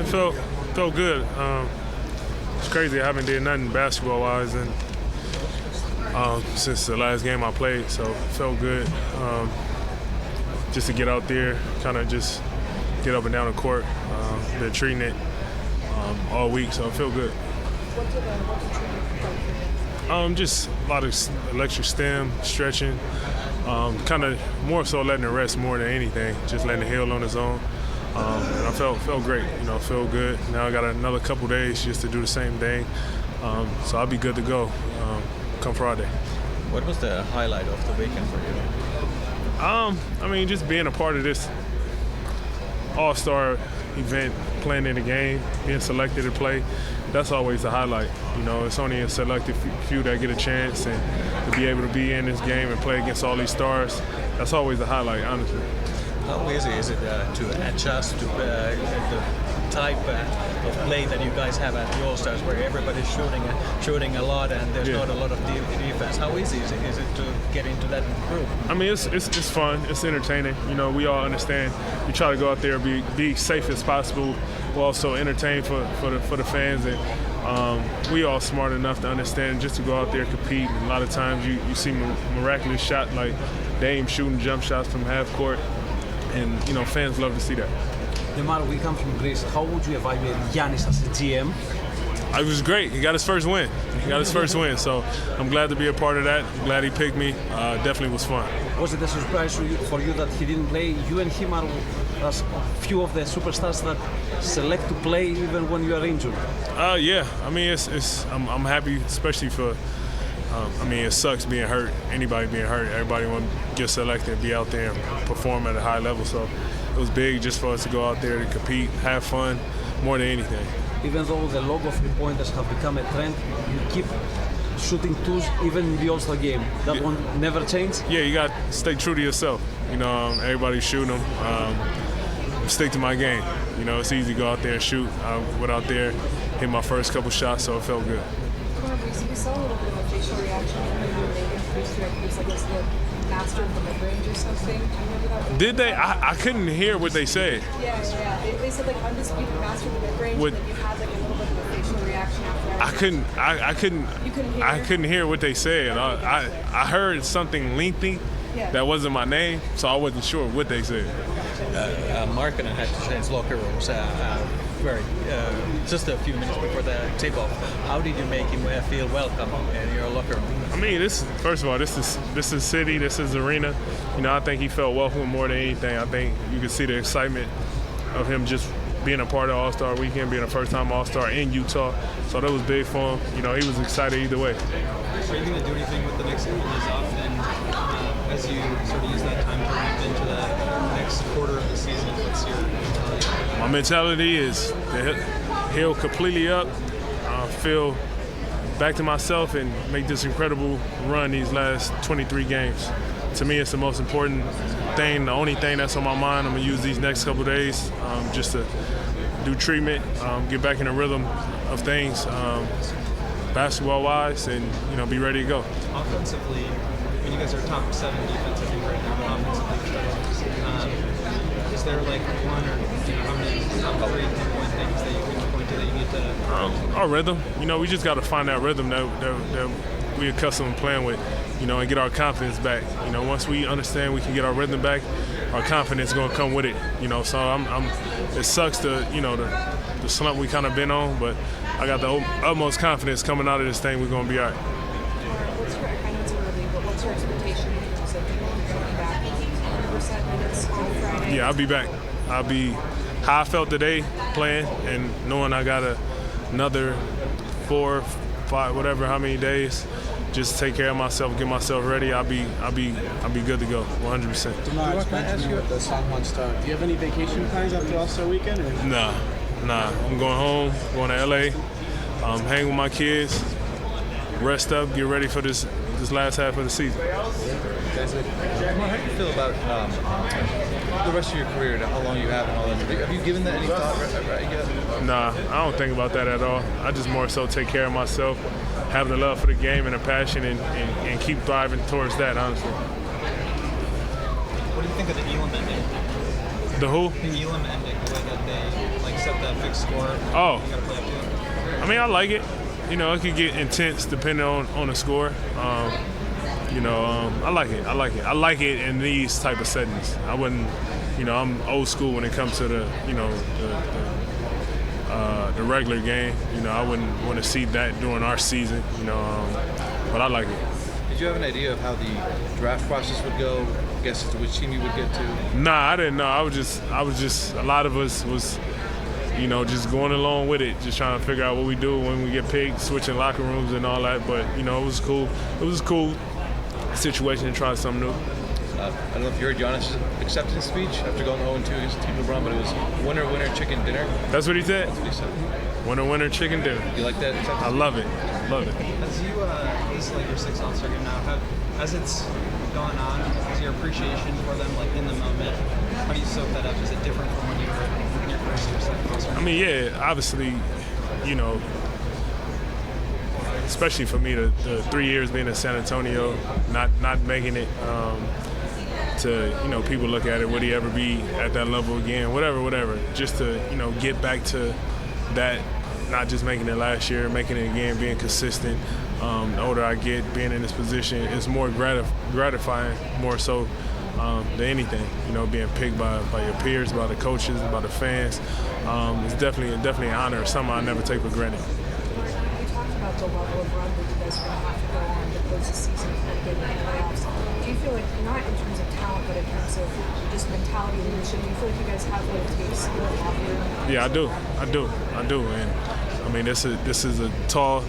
felt good. It's crazy. I haven't did nothing basketball-wise and since the last game I played, so it felt good. Just to get out there, kind of just get up and down the court. Been treating it all week, so it felt good. Just a lot of electric stem, stretching, kind of more so letting it rest more than anything, just letting it heal on its own. And I felt great, felt good. Now I got another couple days just to do the same thing, so I'll be good to go come Friday. What was the highlight of the weekend for you? Just being a part of this all-star event, playing in the game, being selected to play, that's always the highlight. It's only a selected few that get a chance, and to be able to be in this game and play against all these stars, that's always the highlight, honestly. How easy is it to adjust to the type of play that you guys have at the All-Stars, where everybody's shooting a lot and there's not a lot of defense? How easy is it to get into that group? It's fun. It's entertaining. We all understand. We try to go out there and be safe as possible, but also entertain for the fans. And we all smart enough to understand just to go out there and compete. And a lot of times you see miraculous shot like Dame shooting jump shots from half court, and fans love to see that. DeMar, we come from Greece. How would you evaluate Giannis as a GM? It was great. He got his first win. So I'm glad to be a part of that. I'm glad he picked me. Definitely was fun. Was it a surprise for you that he didn't play? You and him are as few of the superstars that select to play even when you are injured. Yeah. I'm happy, especially for. It sucks being hurt. Anybody being hurt. Everybody want to get selected, be out there and perform at a high level. So it was big just for us to go out there to compete, have fun, more than anything. Even though the logo three-pointers have become a trend, you keep shooting twos even in the All-Star game. That one never changed? Yeah, you got to stay true to yourself. Everybody's shooting them. Stick to my game. It's easy to go out there and shoot. I went out there, hit my first couple shots, so it felt good. We saw a little bit of a facial reaction when you were making free throw. It was like this master of the mid-range or something. Do you remember that? Did they? I couldn't hear what they said. Yeah. They said like undisputed master of the mid-range, and then you had like a little bit of a facial reaction after that. I couldn't hear what they said. I heard something lengthy. Yeah. That wasn't my name, so I wasn't sure what they said. Markkanen had to change locker rooms just a few minutes before the tip-off. How did you make him feel welcome in your locker room? First of all, this is city, this is arena. I think he felt welcome more than anything. I think you could see the excitement of him just being a part of All-Star Weekend, being a first-time All-Star in Utah. So that was big for him. He was excited either way. Are you going to do anything with the next couple days off, and as you sort of use that time to ramp into the next quarter of the season? What's your mentality? My mentality is to heal completely up, feel back to myself, and make this incredible run these last 23 games. To me, it's the most important thing, the only thing that's on my mind. I'm going to use these next couple days just to do treatment, get back in the rhythm of things, basketball-wise, and be ready to go. Offensively, you guys are top 7 defensively right now. Offensively, is there like one or how many top 3 point things that you can point to that you need to? Our rhythm. We just got to find that rhythm that we're accustomed to playing with, and get our confidence back. Once we understand we can get our rhythm back, our confidence is going to come with it. So it sucks the slump we kind of been on, but I got the utmost confidence coming out of this thing. We're going to be all right. What's your expectation in terms of coming back 100% minutes on Friday? Yeah, I'll be back. I'll be how I felt today playing, and knowing I got another 4, 5, whatever, how many days, just take care of myself, get myself ready. I'll be good to go, 100%. DeMar, can I ask you the San Juan Star? Do you have any vacation plans after All-Star Weekend? Or? Nah. I'm going home, going to LA, hang with my kids, rest up, get ready for this last half of the season. How do you feel about the rest of your career, how long you have and all that? Have you given that any thought right yet? Nah, I don't think about that at all. I just more so take care of myself, have the love for the game and the passion, and keep thriving towards that, honestly. What do you think of the Elam ending? The who? The Elam ending, the way that they set that fixed score. Oh. You gotta play up to. I mean, I like it. You know, it could get intense depending on the score. I like it. I like it in these type of settings. I wouldn't, I'm old school when it comes to the regular game. I wouldn't want to see that during our season. But I like it. Did you have an idea of how the draft process would go? Guess as to which team you would get to? Nah, I didn't know. I was just. A lot of us was, just going along with it, just trying to figure out what we do when we get picked, switching locker rooms and all that. But it was cool. It was a cool situation to try something new. I don't know if you heard Giannis' acceptance speech after going 0-2 against Team LeBron, but it was winner, winner, chicken dinner. That's what he said? That's what he said. Winner, winner, chicken dinner. You like that acceptance? I love it. Love it. As you, this is like your 6th All-Star game now, as it's gone on, is your appreciation for them like in the moment, how do you soak that up? Is it different from when you were in your first or second All-Star game? I mean, yeah, obviously, especially for me, the 3 years being in San Antonio, not making it to, people look at it, would he ever be at that level again, whatever. Just to, get back to that, not just making it last year, making it again, being consistent. The older I get, being in this position, it's more gratifying, more so than anything. Being picked by your peers, by the coaches, by the fans. It's definitely an honor, something I never take for granted. You talked about the level of run that you guys are going to have to go on to close the season and get in the playoffs. Do you feel like, not in terms of talent, but in terms of just mentality and leadership, do you feel like you guys have what it takes to go off here? Yeah, I do. And I mean, this is a tall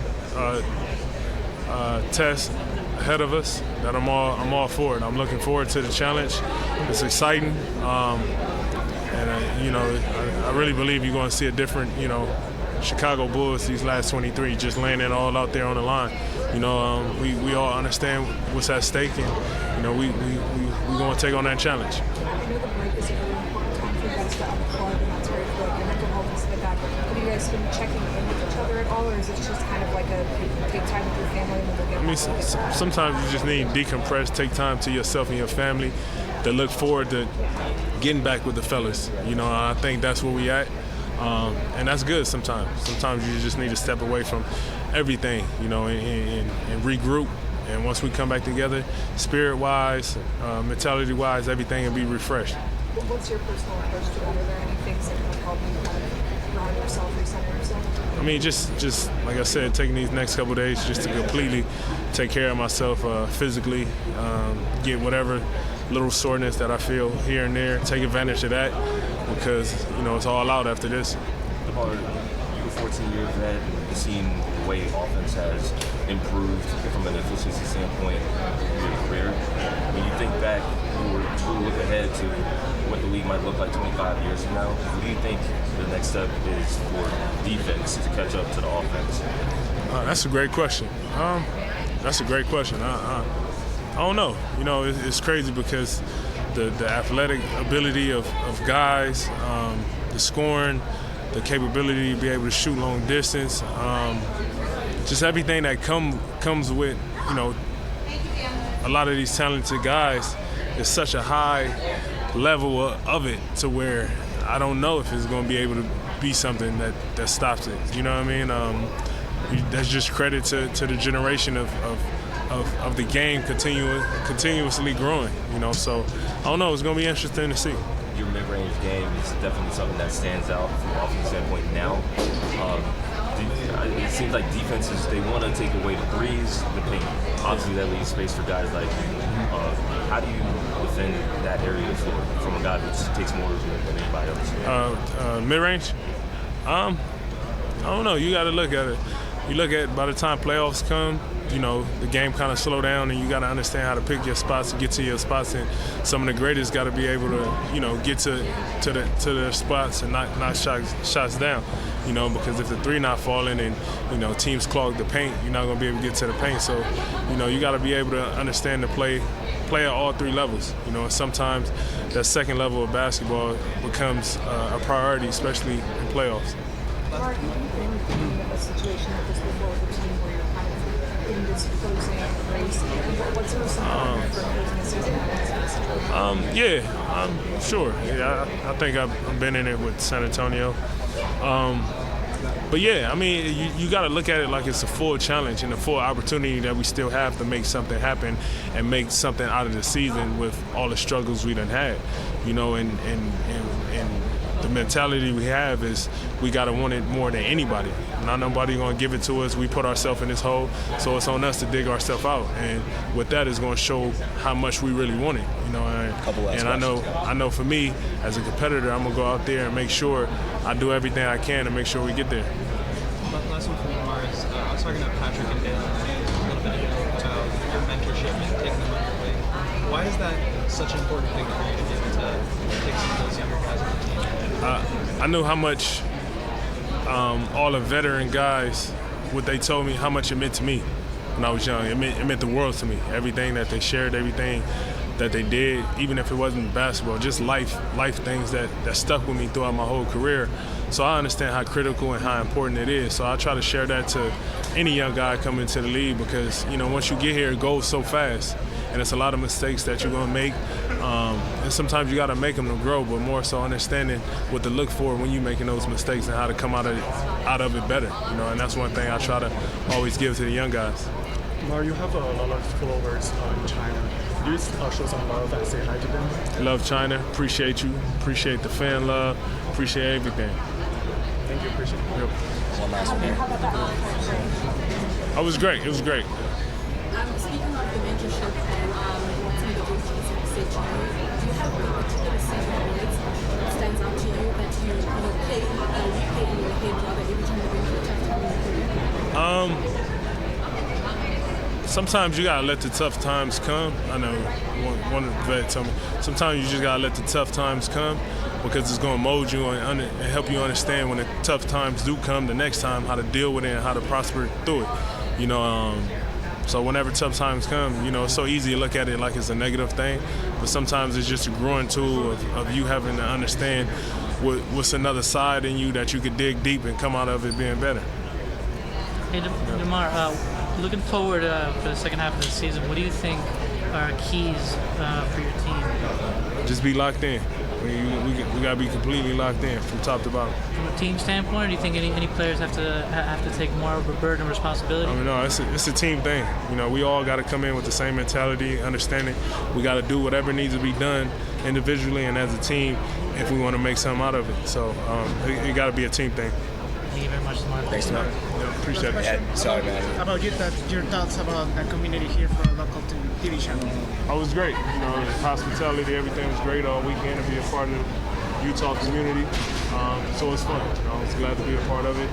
test ahead of us that I'm all for it. I'm looking forward to the challenge. It's exciting, and I really believe you're going to see a different, Chicago Bulls these last 23, just laying it all out there on the line. We all understand what's at stake, and we're going to take on that challenge. I know the break is a really important time for you guys to unplug, and that's very good. Your mental health and stuff like that. Have you guys been checking in with each other at all, or is it just kind of like a take time with your family and then we'll get I mean, back to it? sometimes you just need to decompress, take time to yourself and your family, to look forward to getting back with the fellas. I think that's where we at, and that's good sometimes. Sometimes you just need to step away from everything, and regroup. And once we come back together, spirit-wise, mentality-wise, everything will be refreshed. What's your personal approach to that? Are there any things that can help you kind of ground yourself, recenter yourself? I mean, just like I said, taking these next couple of days just to completely take care of myself physically, get whatever little soreness that I feel here and there, take advantage of that, because it's all out after this. DeMar, you were 14 years vet, and seeing the way offense has improved from an efficiency standpoint in your career. When you think back, you look ahead to what the league might look like 25 years from now, what do you think the next step is for defense to catch up to the offense? That's a great question. I don't know. It's crazy because the athletic ability of guys, the scoring, the capability to be able to shoot long distance, just everything that comes with, a lot of these talented guys. Is such a high level of it to where I don't know if it's going to be able to be something that stops it. You know what I mean? That's just credit to the generation of the game continuously growing. So I don't know. It's going to be interesting to see. Your mid-range game is definitely something that stands out from an offensive standpoint now. It seems like defenses, they want to take away the threes, the paint. Obviously, that leaves space for guys like you. How do you defend that area from a guy who just takes more than anybody else? Mid-range? I don't know. You got to look at it. You look at, by the time playoffs come, the game kind of slow down, and you got to understand how to pick your spots and get to your spots. And some of the greatest got to be able to, get to their spots and knock shots down. Because if the three not falling and teams clog the paint, you're not gonna be able to get to the paint. So, you got to be able to understand the play at all three levels. And sometimes that second level of basketball becomes a priority, especially in playoffs. Mark, have you been in a situation like this before with a team where you're kind of in this closing race? What's some of for closing a season in this situation? Yeah, sure. Yeah, I think I've been in it with San Antonio. But yeah, I mean, you got to look at it like it's a full challenge and a full opportunity that we still have to make something happen and make something out of the season with all the struggles we done had, you know, and the mentality we have is we got to want it more than anybody. Not nobody going to give it to us. We put ourselves in this hole, so it's on us to dig ourselves out. And with that, it's going to show how much we really want it. You know, and I know for me as a competitor, I'm gonna go out there and make sure I do everything I can to make sure we get there. Last one from DeMar is I was talking to Patrick and Dan a little bit ago about your mentorship and taking them under your wing. Why is that such an important thing for you to be able to take some of those younger guys on the team? I knew how much all the veteran guys, what they told me, how much it meant to me when I was young. It meant the world to me. Everything that they shared, everything that they did, even if it wasn't basketball, just life things that stuck with me throughout my whole career. So I understand how critical and how important it is. So I try to share that to any young guy coming into the league because, you know, once you get here, it goes so fast. And it's a lot of mistakes that you're going to make. And sometimes you got to make them to grow, but more so understanding what to look for when you're making those mistakes and how to come out of it better. You know, and that's one thing I try to always give to the young guys. Mar, you have a lot of followers in China. Do you show some love and say hi to them? Love China. Appreciate you. Appreciate the fan love. Appreciate everything. Thank you. Appreciate it. Yep. One last one here. It was great. It was great. Speaking of the mentorship and some of the things you said to you, do you have a particular set of words that stands out to you that you play in your head rather every time you go into a tough time in your career? Sometimes you gotta let the tough times come. I know one of the vets told me, sometimes you just gotta let the tough times come because it's gonna mold you and help you understand when the tough times do come the next time, how to deal with it and how to prosper through it. You know, so whenever tough times come, you know, it's so easy to look at it like it's a negative thing, but sometimes it's just a growing tool of you having to understand what's another side in you that you could dig deep and come out of it being better. Hey, DeMar, looking forward for the second half of the season, what do you think are keys for your team? Just be locked in. We got to be completely locked in from top to bottom. From a team standpoint, or do you think any players have to take more of a burden of responsibility? I mean, no, it's a team thing. You know, we all got to come in with the same mentality, understanding we got to do whatever needs to be done individually and as a team if we want to make something out of it. So it got to be a team thing. Thank you very much, DeMar. Thanks, DeMar. Yeah, appreciate it. Yeah, sorry, man. About your thoughts about the community here for a local TV show. It was great. You know, the hospitality, everything was great all weekend to be a part of the Utah community. So it's fun. You know, I was glad to be a part of it.